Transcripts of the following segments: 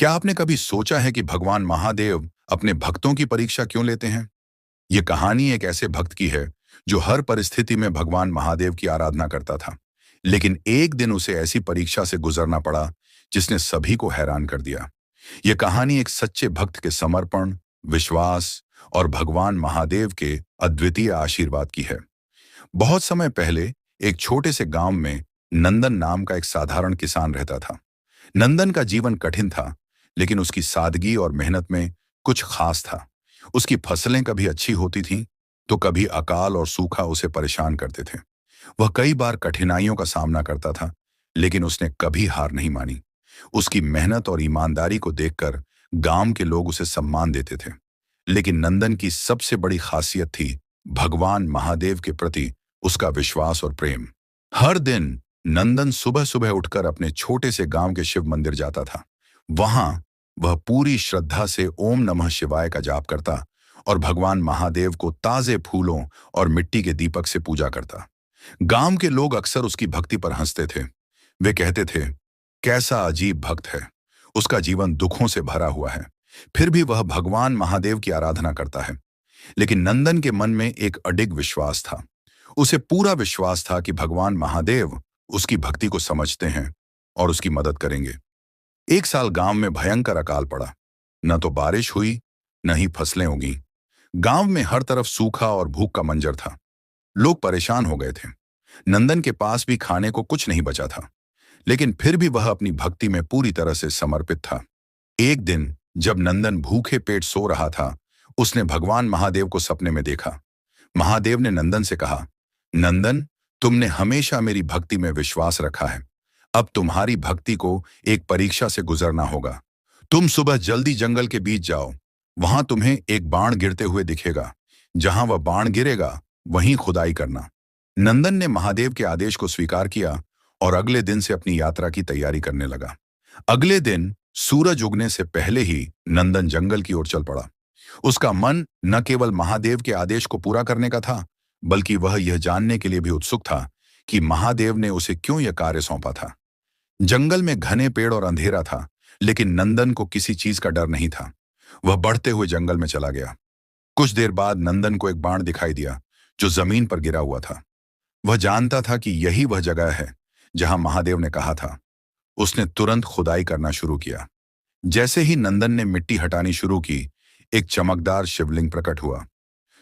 क्या आपने कभी सोचा है कि भगवान महादेव अपने भक्तों की परीक्षा क्यों लेते हैं? ये कहानी एक ऐसे भक्त की है जो हर परिस्थिति में भगवान महादेव की आराधना करता था, लेकिन एक दिन उसे ऐसी परीक्षा से गुजरना पड़ा जिसने सभी को हैरान कर दिया। यह कहानी एक सच्चे भक्त के समर्पण, विश्वास और भगवान महादेव के अद्वितीय आशीर्वाद की है। बहुत समय पहले एक छोटे से गांव में नंदन नाम का एक साधारण किसान रहता था। नंदन का जीवन कठिन था, लेकिन उसकी सादगी और मेहनत में कुछ खास था। उसकी फसलें कभी अच्छी होती थीं, तो कभी अकाल और सूखा उसे परेशान करते थे। वह कई बार कठिनाइयों का सामना करता था, लेकिन उसने कभी हार नहीं मानी। उसकी मेहनत और ईमानदारी को देखकर गांव के लोग उसे सम्मान देते थे। लेकिन नंदन की सबसे बड़ी खासियत थी भगवान महादेव के प्रति उसका विश्वास और प्रेम। हर दिन नंदन सुबह सुबह उठकर अपने छोटे से गांव के शिव मंदिर जाता था। वहां वह पूरी श्रद्धा से ओम नमः शिवाय का जाप करता और भगवान महादेव को ताजे फूलों और मिट्टी के दीपक से पूजा करता। गांव के लोग अक्सर उसकी भक्ति पर हंसते थे। वे कहते थे, कैसा अजीब भक्त है, उसका जीवन दुखों से भरा हुआ है, फिर भी वह भगवान महादेव की आराधना करता है। लेकिन नंदन के मन में एक अडिग विश्वास था। उसे पूरा विश्वास था कि भगवान महादेव उसकी भक्ति को समझते हैं और उसकी मदद करेंगे। एक साल गांव में भयंकर अकाल पड़ा। न तो बारिश हुई, न ही फसलें उगी। गांव में हर तरफ सूखा और भूख का मंजर था। लोग परेशान हो गए थे। नंदन के पास भी खाने को कुछ नहीं बचा था, लेकिन फिर भी वह अपनी भक्ति में पूरी तरह से समर्पित था। एक दिन जब नंदन भूखे पेट सो रहा था, उसने भगवान महादेव को सपने में देखा। महादेव ने नंदन से कहा, नंदन, तुमने हमेशा मेरी भक्ति में विश्वास रखा है। अब तुम्हारी भक्ति को एक परीक्षा से गुजरना होगा। तुम सुबह जल्दी जंगल के बीच जाओ। वहां तुम्हें एक बाण गिरते हुए दिखेगा। जहां वह बाण गिरेगा, वहीं खुदाई करना। नंदन ने महादेव के आदेश को स्वीकार किया और अगले दिन से अपनी यात्रा की तैयारी करने लगा। अगले दिन सूरज उगने से पहले ही नंदन जंगल की ओर चल पड़ा। उसका मन न केवल महादेव के आदेश को पूरा करने का था, बल्कि वह यह जानने के लिए भी उत्सुक था कि महादेव ने उसे क्यों यह कार्य सौंपा था। जंगल में घने पेड़ और अंधेरा था, लेकिन नंदन को किसी चीज का डर नहीं था। वह बढ़ते हुए जंगल में चला गया। कुछ देर बाद नंदन को एक बाण दिखाई दिया जो जमीन पर गिरा हुआ था। वह जानता था कि यही वह जगह है जहां महादेव ने कहा था। उसने तुरंत खुदाई करना शुरू किया। जैसे ही नंदन ने मिट्टी हटानी शुरू की, एक चमकदार शिवलिंग प्रकट हुआ।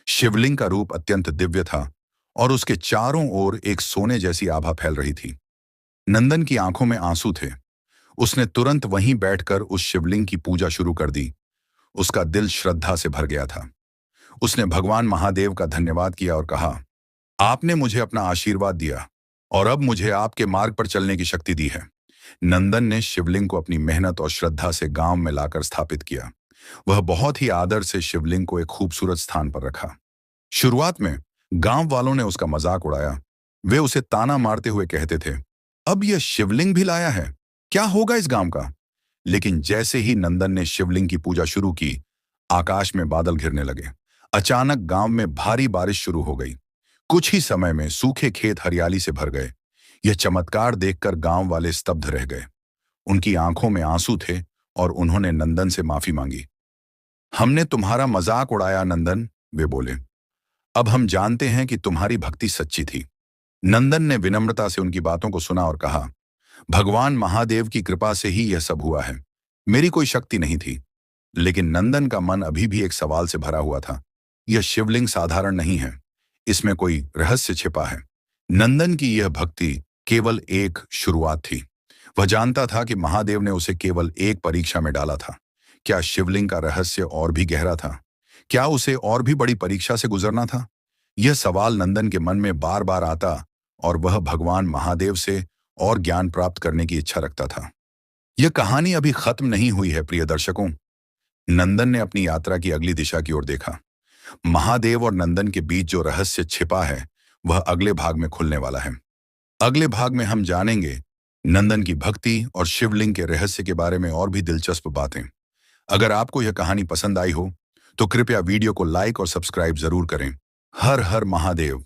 शिवलिंग का रूप अत्यंत दिव्य था और उसके चारों ओर एक सोने जैसी आभा फैल रही थी। नंदन की आंखों में आंसू थे। उसने तुरंत वहीं बैठकर उस शिवलिंग की पूजा शुरू कर दी। उसका दिल श्रद्धा से भर गया था। उसने भगवान महादेव का धन्यवाद किया और कहा, आपने मुझे अपना आशीर्वाद दिया और अब मुझे आपके मार्ग पर चलने की शक्ति दी है। नंदन ने शिवलिंग को अपनी मेहनत और श्रद्धा से गांव में लाकर स्थापित किया। वह बहुत ही आदर से शिवलिंग को एक खूबसूरत स्थान पर रखा। शुरुआत में गांव वालों ने उसका मजाक उड़ाया। वे उसे ताना मारते हुए कहते थे, अब यह शिवलिंग भी लाया है, क्या होगा इस गांव का। लेकिन जैसे ही नंदन ने शिवलिंग की पूजा शुरू की, आकाश में बादल घिरने लगे। अचानक गांव में भारी बारिश शुरू हो गई। कुछ ही समय में सूखे खेत हरियाली से भर गए। यह चमत्कार देखकर गांव वाले स्तब्ध रह गए। उनकी आंखों में आंसू थे और उन्होंने नंदन से माफी मांगी। हमने तुम्हारा मजाक उड़ाया नंदन, वे बोले। अब हम जानते हैं कि तुम्हारी भक्ति सच्ची थी। नंदन ने विनम्रता से उनकी बातों को सुना और कहा, भगवान महादेव की कृपा से ही यह सब हुआ है। मेरी कोई शक्ति नहीं थी। लेकिन नंदन का मन अभी भी एक सवाल से भरा हुआ था। यह शिवलिंग साधारण नहीं है, इसमें कोई रहस्य छिपा है। नंदन की यह भक्ति केवल एक शुरुआत थी। वह जानता था कि महादेव ने उसे केवल एक परीक्षा में डाला था। क्या शिवलिंग का रहस्य और भी गहरा था? क्या उसे और भी बड़ी परीक्षा से गुजरना था? यह सवाल नंदन के मन में बार बार आता और वह भगवान महादेव से और ज्ञान प्राप्त करने की इच्छा रखता था। यह कहानी अभी खत्म नहीं हुई है प्रिय दर्शकों। नंदन ने अपनी यात्रा की अगली दिशा की ओर देखा। महादेव और नंदन के बीच जो रहस्य छिपा है, वह अगले भाग में खुलने वाला है। अगले भाग में हम जानेंगे नंदन की भक्ति और शिवलिंग के रहस्य के बारे में और भी दिलचस्प बातें। अगर आपको यह कहानी पसंद आई हो, तो कृपया वीडियो को लाइक और सब्सक्राइब जरूर करें। हर हर महादेव।